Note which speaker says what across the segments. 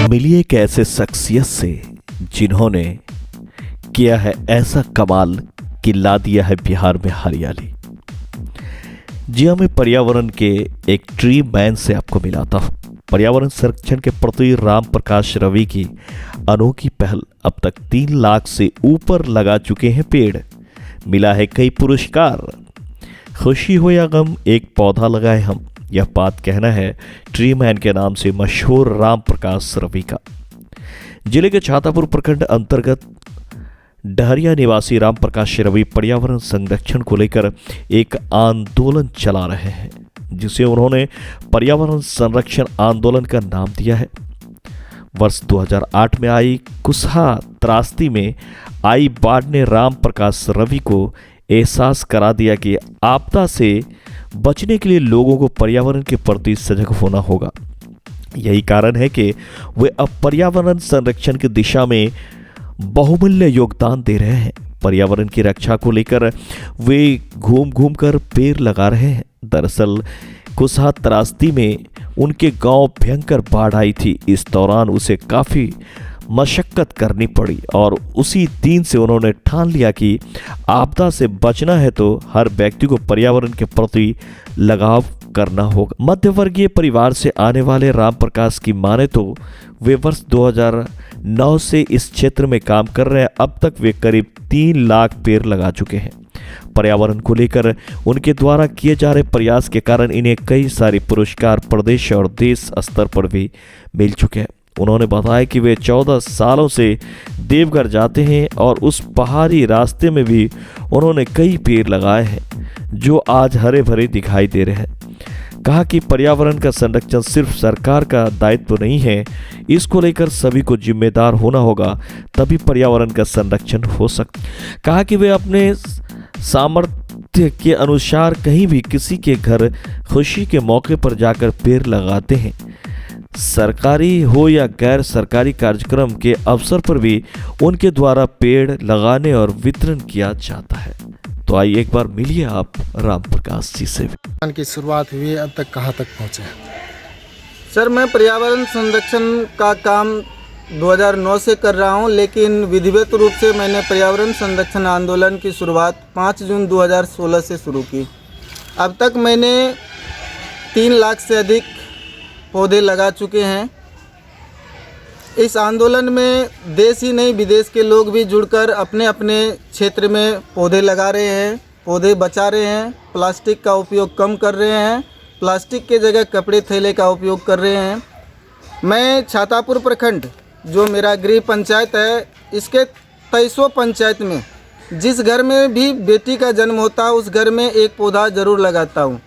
Speaker 1: मिली एक ऐसे शख्सियत से जिन्होंने किया है ऐसा कमाल कि ला दिया है बिहार में हरियाली। जी हाँ, मैं पर्यावरण के एक ट्री मैन से आपको मिलाता हूँ। पर्यावरण संरक्षण के प्रति राम प्रकाश रवि की अनोखी पहल अब तक 3 लाख से ऊपर लगा चुके हैं पेड़। मिला है कई पुरस्कार। खुशी हो या गम, एक पौधा लगाए हम, यह बात कहना है ट्री मैन के नाम से मशहूर राम प्रकाश रवि का। जिले के छातापुर प्रखंड अंतर्गत डहरिया निवासी राम प्रकाश रवि पर्यावरण संरक्षण को लेकर एक आंदोलन चला रहे हैं, जिसे उन्होंने पर्यावरण संरक्षण आंदोलन का नाम दिया है। वर्ष 2008 में आई कुसहा त्रासदी में आई बाढ़ ने राम प्रकाश रवि को एहसास करा दिया कि आपदा से बचने के लिए लोगों को पर्यावरण के प्रति सजग होना होगा। यही कारण है कि वे अब पर्यावरण संरक्षण की दिशा में बहुमूल्य योगदान दे रहे हैं। पर्यावरण की रक्षा को लेकर वे घूम घूम कर पेड़ लगा रहे हैं। दरअसल कुसहा त्रासदी में उनके गांव भयंकर बाढ़ आई थी। इस दौरान उसे काफ़ी मशक्कत करनी पड़ी और उसी दिन से उन्होंने ठान लिया कि आपदा से बचना है तो हर व्यक्ति को पर्यावरण के प्रति लगाव करना होगा। मध्यवर्गीय परिवार से आने वाले राम प्रकाश की माने तो वे वर्ष 2009 से इस क्षेत्र में काम कर रहे हैं। अब तक वे करीब 3 लाख पेड़ लगा चुके हैं। पर्यावरण को लेकर उनके द्वारा किए जा रहे प्रयास के कारण इन्हें कई सारे पुरस्कार प्रदेश और देश स्तर पर भी मिल चुके हैं। उन्होंने बताया कि वे 14 सालों से देवघर जाते हैं और उस पहाड़ी रास्ते में भी उन्होंने कई पेड़ लगाए हैं जो आज हरे भरे दिखाई दे रहे हैं। कहा कि पर्यावरण का संरक्षण सिर्फ सरकार का दायित्व नहीं है, इसको लेकर सभी को जिम्मेदार होना होगा, तभी पर्यावरण का संरक्षण हो सकता। कहा कि वे अपने सामर्थ्य के अनुसार कहीं भी किसी के घर खुशी के मौके पर जाकर पेड़ लगाते हैं। सरकारी हो या गैर सरकारी कार्यक्रम के अवसर पर भी उनके द्वारा पेड़ लगाने और वितरण किया जाता है। तो आइए एक बार मिलिए आप राम प्रकाश जी से।
Speaker 2: की शुरुआत हुई, अब तक कहाँ तक पहुँचे?
Speaker 3: सर, मैं पर्यावरण संरक्षण का काम 2009 से कर रहा हूं, लेकिन विधिवत रूप से मैंने पर्यावरण संरक्षण आंदोलन की शुरुआत 5 जून 2016 से शुरू की। अब तक मैंने 3 लाख से अधिक पौधे लगा चुके हैं। इस आंदोलन में देश ही नहीं विदेश के लोग भी जुड़कर अपने अपने क्षेत्र में पौधे लगा रहे हैं, पौधे बचा रहे हैं, प्लास्टिक का उपयोग कम कर रहे हैं, प्लास्टिक के जगह कपड़े थैले का उपयोग कर रहे हैं। मैं छातापुर प्रखंड, जो मेरा गृह पंचायत है, इसके 2300 पंचायत में जिस घर में भी बेटी का जन्म होता है उस घर में एक पौधा ज़रूर लगाता हूँ।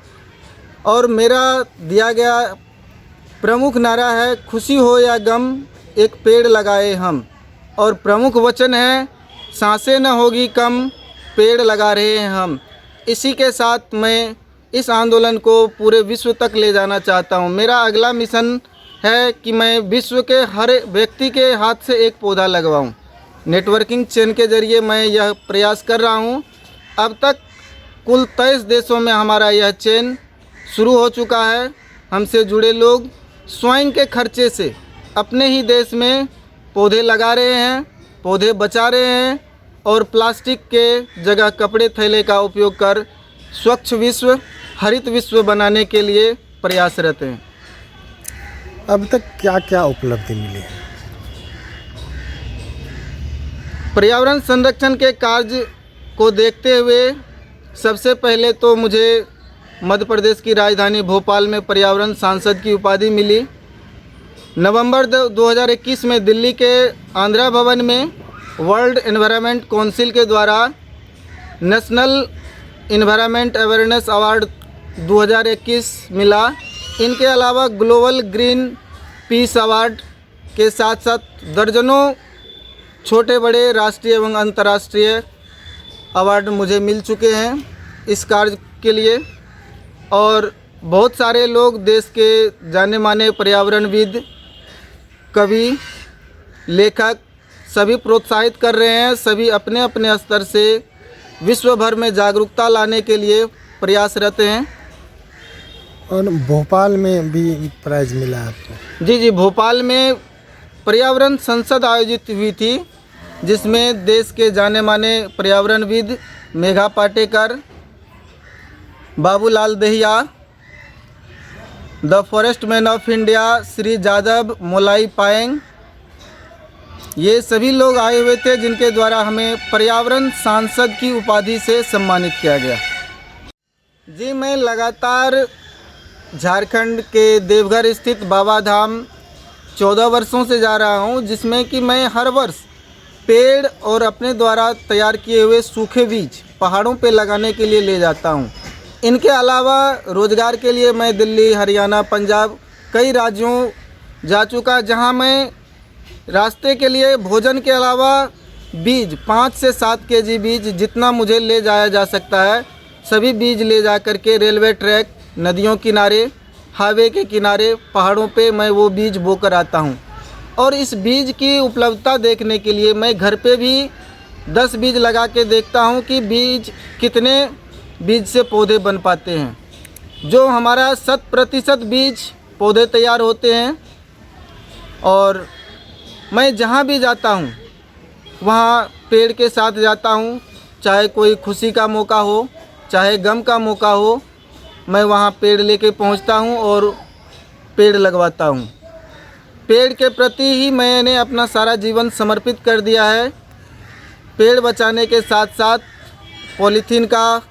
Speaker 3: और मेरा दिया गया प्रमुख नारा है, खुशी हो या गम एक पेड़ लगाए हम। और प्रमुख वचन है, सांसें न होगी कम, पेड़ लगा रहे हैं हम। इसी के साथ मैं इस आंदोलन को पूरे विश्व तक ले जाना चाहता हूं। मेरा अगला मिशन है कि मैं विश्व के हर व्यक्ति के हाथ से एक पौधा लगवाऊं। नेटवर्किंग चेन के जरिए मैं यह प्रयास कर रहा हूं। अब तक कुल 23 देशों में हमारा यह चेन शुरू हो चुका है। हमसे जुड़े लोग स्वयं के खर्चे से अपने ही देश में पौधे लगा रहे हैं, पौधे बचा रहे हैं और प्लास्टिक के जगह कपड़े थैले का उपयोग कर स्वच्छ विश्व, हरित विश्व बनाने के लिए प्रयासरत हैं।
Speaker 2: अब तक क्या क्या उपलब्धि मिली है?
Speaker 3: पर्यावरण संरक्षण के कार्य को देखते हुए सबसे पहले तो मुझे मध्य प्रदेश की राजधानी भोपाल में पर्यावरण सांसद की उपाधि मिली। नवंबर 2021 में दिल्ली के आंध्रा भवन में वर्ल्ड एनवायरनमेंट काउंसिल के द्वारा नेशनल एनवायरनमेंट अवेयरनेस अवार्ड 2021 मिला। इनके अलावा ग्लोबल ग्रीन पीस अवार्ड के साथ साथ दर्जनों छोटे बड़े राष्ट्रीय एवं अंतर्राष्ट्रीय अवार्ड मुझे मिल चुके हैं इस कार्य के लिए। और बहुत सारे लोग, देश के जाने माने पर्यावरणविद, कवि, लेखक सभी प्रोत्साहित कर रहे हैं। सभी अपने अपने स्तर से विश्व भर में जागरूकता लाने के लिए प्रयासरत हैं।
Speaker 2: और भोपाल में भी प्राइज़ मिला आपको?
Speaker 3: जी, भोपाल में पर्यावरण संसद आयोजित हुई थी, जिसमें देश के जाने माने पर्यावरणविद Megha Patekar, Babulal Dahiya, the forest man of India Shri Jadav Molai Payeng, ये सभी लोग आए हुए थे, जिनके द्वारा हमें पर्यावरण सांसद की उपाधि से सम्मानित किया गया। जी, मैं लगातार झारखंड के देवघर स्थित बाबा धाम 14 वर्षों से जा रहा हूँ, जिसमें कि मैं हर वर्ष पेड़ और अपने द्वारा तैयार किए हुए सूखे बीज पहाड़ों पे लगाने के लिए ले जाता हूँ। इनके अलावा रोज़गार के लिए मैं दिल्ली, हरियाणा, पंजाब कई राज्यों जा चुका, जहाँ मैं रास्ते के लिए भोजन के अलावा बीज 5 से 7 केजी बीज जितना मुझे ले जाया जा सकता है, सभी बीज ले जा कर के रेलवे ट्रैक, नदियों किनारे, हाईवे के किनारे, पहाड़ों पे मैं वो बीज बो कर आता हूँ। और इस बीज की उपलब्धता देखने के लिए मैं घर पे भी 10 बीज लगा के देखता हूँ कि बीज कितने बीज से पौधे बन पाते हैं। जो हमारा 100% बीज पौधे तैयार होते हैं। और मैं जहाँ भी जाता हूँ वहाँ पेड़ के साथ जाता हूँ, चाहे कोई खुशी का मौका हो, चाहे गम का मौका हो, मैं वहाँ पेड़ लेके पहुँचता हूँ और पेड़ लगवाता हूँ। पेड़ के प्रति ही मैंने अपना सारा जीवन समर्पित कर दिया है। पेड़ बचाने के साथ साथ पॉलीथीन का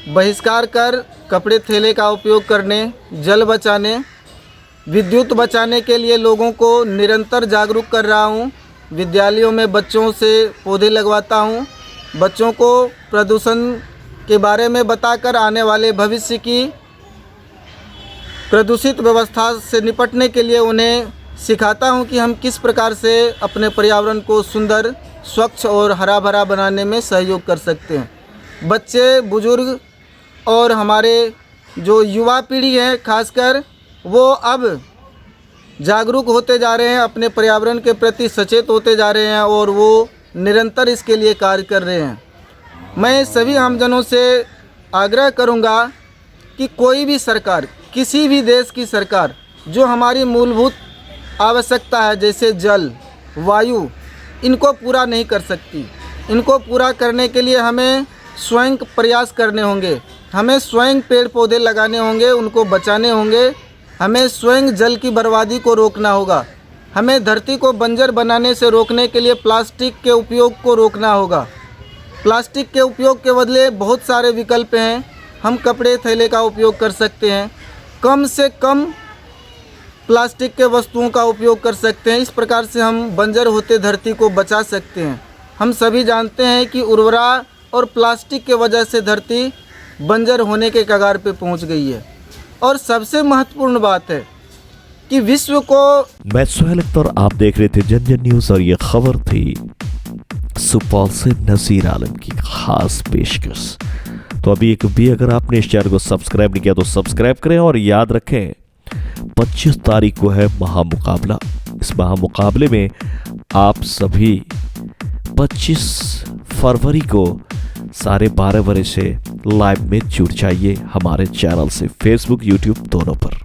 Speaker 3: बहिष्कार कर कपड़े थैले का उपयोग करने, जल बचाने, विद्युत बचाने के लिए लोगों को निरंतर जागरूक कर रहा हूँ। विद्यालयों में बच्चों से पौधे लगवाता हूँ। बच्चों को प्रदूषण के बारे में बताकर आने वाले भविष्य की प्रदूषित व्यवस्था से निपटने के लिए उन्हें सिखाता हूँ कि हम किस प्रकार से अपने पर्यावरण को सुंदर, स्वच्छ और हरा भरा बनाने में सहयोग कर सकते हैं। बच्चे, बुजुर्ग और हमारे जो युवा पीढ़ी है खासकर, वो अब जागरूक होते जा रहे हैं, अपने पर्यावरण के प्रति सचेत होते जा रहे हैं और वो निरंतर इसके लिए कार्य कर रहे हैं। मैं सभी आमजनों से आग्रह करूंगा कि कोई भी सरकार, किसी भी देश की सरकार जो हमारी मूलभूत आवश्यकता है जैसे जल, वायु, इनको पूरा नहीं कर सकती। इनको पूरा करने के लिए हमें स्वयं प्रयास करने होंगे, हमें स्वयं पेड़ पौधे लगाने होंगे, उनको बचाने होंगे, हमें स्वयं जल की बर्बादी को रोकना होगा, हमें धरती को बंजर बनाने से रोकने के लिए प्लास्टिक के उपयोग को रोकना होगा। प्लास्टिक के उपयोग के बदले बहुत सारे विकल्प हैं। हम कपड़े थैले का उपयोग कर सकते हैं, कम से कम प्लास्टिक के वस्तुओं का उपयोग कर सकते हैं। इस प्रकार से हम बंजर होते धरती को बचा सकते हैं। हम सभी जानते हैं कि उर्वरा और प्लास्टिक के वजह से धरती बंजर होने के कगार पे पहुंच गई है। और सबसे महत्वपूर्ण बात है कि विश्व को
Speaker 1: मैं सुहेल अख्तर, आप देख रहे थे जनजन न्यूज और ये खबर थी सुपौल से नसीर आलम की खास पेशकश। तो अभी एक भी अगर आपने इस चैनल को सब्सक्राइब नहीं किया तो सब्सक्राइब करें और याद रखें 25 तारीख को है महामुकाबला। इस महामुकाबले में आप सभी 25 फरवरी को 12:30 बजे से लाइव में जुड़ जाइए हमारे चैनल से, फेसबुक, यूट्यूब दोनों पर।